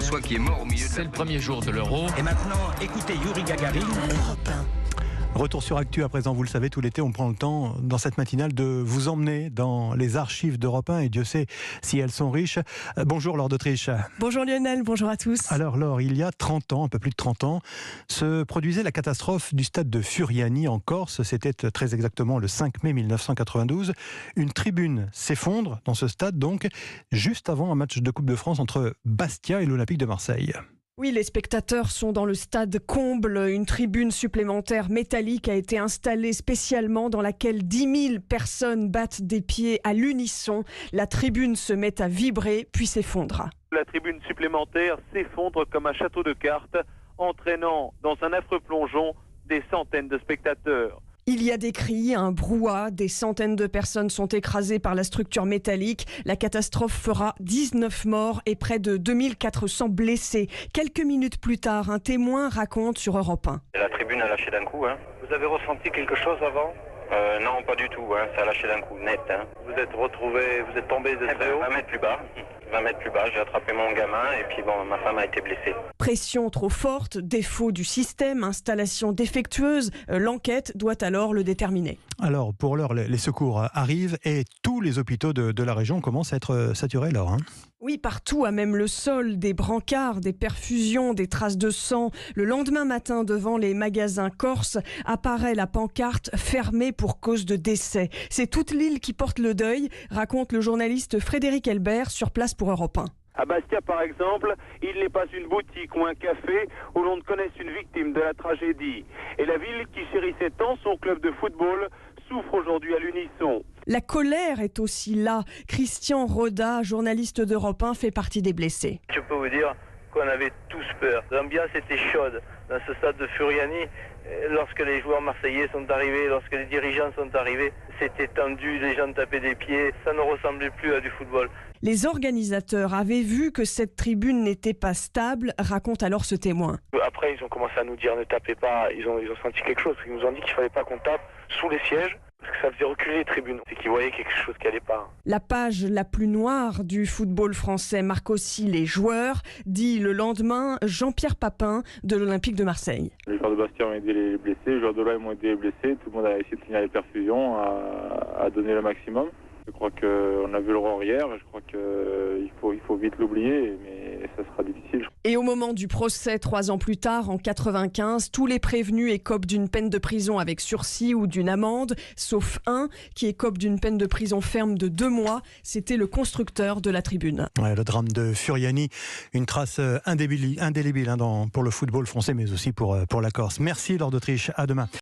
François qui est mort au milieu de C'est le premier jour de l'Euro. Et maintenant, écoutez Yuri Gagarin. Retour sur Actu à présent, vous le savez, tout l'été on prend le temps dans cette matinale de vous emmener dans les archives d'Europe 1 et Dieu sait si elles sont riches. Bonjour Laure d'Autriche. Bonjour Lionel, bonjour à tous. Alors Laure, il y a 30 ans, un peu plus de 30 ans, se produisait la catastrophe du stade de Furiani en Corse. C'était très exactement le 5 mai 1992. Une tribune s'effondre dans ce stade donc, juste avant un match de Coupe de France entre Bastia et l'Olympique de Marseille. Oui, les spectateurs sont dans le stade comble. Une tribune supplémentaire métallique a été installée spécialement dans laquelle 10 000 personnes battent des pieds à l'unisson. La tribune se met à vibrer puis s'effondre. La tribune supplémentaire s'effondre comme un château de cartes, entraînant dans un affreux plongeon des centaines de spectateurs. Il y a des cris, un brouhaha, des centaines de personnes sont écrasées par la structure métallique. La catastrophe fera 19 morts et près de 2400 blessés. Quelques minutes plus tard, un témoin raconte sur Europe 1. La tribune a lâché d'un coup. Vous avez ressenti quelque chose avant ? Non, pas du tout. Ça a lâché d'un coup, net. Vous êtes tombé de très haut. 20 mètres plus bas. 20 mètres plus bas, j'ai attrapé mon gamin et puis ma femme a été blessée. Pression trop forte, défaut du système, installation défectueuse. L'enquête doit alors le déterminer. Alors, pour l'heure, les secours arrivent et tous les hôpitaux de la région commencent à être saturés, Laure. Oui, partout, à même le sol, des brancards, des perfusions, des traces de sang. Le lendemain matin, devant les magasins corses, apparaît la pancarte « Fermée pour cause de décès ». C'est toute l'île qui porte le deuil, raconte le journaliste Frédéric Elbert sur place pour Europe 1. À Bastia, par exemple, il n'est pas une boutique ou un café où l'on ne connaisse une victime de la tragédie. Et la ville qui chérissait tant son club de football souffre aujourd'hui à l'unisson. La colère est aussi là. Christian Roda, journaliste d'Europe 1, fait partie des blessés. Je peux vous dire qu'on avait tous peur. L'ambiance était chaude dans ce stade de Furiani. Lorsque les joueurs marseillais sont arrivés, lorsque les dirigeants sont arrivés, c'était tendu, les gens tapaient des pieds, ça ne ressemblait plus à du football. Les organisateurs avaient vu que cette tribune n'était pas stable, raconte alors ce témoin. Après, ils ont commencé à nous dire ne tapez pas, ils ont senti quelque chose, ils nous ont dit qu'il ne fallait pas qu'on tape sous les sièges, parce que ça faisait reculer les tribunes, c'est qu'ils voyaient quelque chose qui n'allait pas. La page la plus noire du football français marque aussi les joueurs, dit le lendemain Jean-Pierre Papin de l'Olympique de Marseille. Les joueurs de Bastia ont aidé les blessés, les joueurs de l'OM ont aidé les blessés, tout le monde a essayé de tenir les perfusions, à donner le maximum. Je crois qu'on a vu l'horreur hier, je crois qu'il faut vite l'oublier, mais ça sera difficile. Et au moment du procès, 3 ans plus tard, en 95, tous les prévenus écopent d'une peine de prison avec sursis ou d'une amende, sauf un qui écope d'une peine de prison ferme de 2 mois. C'était le constructeur de la tribune. Ouais, le drame de Furiani, une trace indélébile pour le football français, mais aussi pour la Corse. Merci Laure d'Autriche, à demain.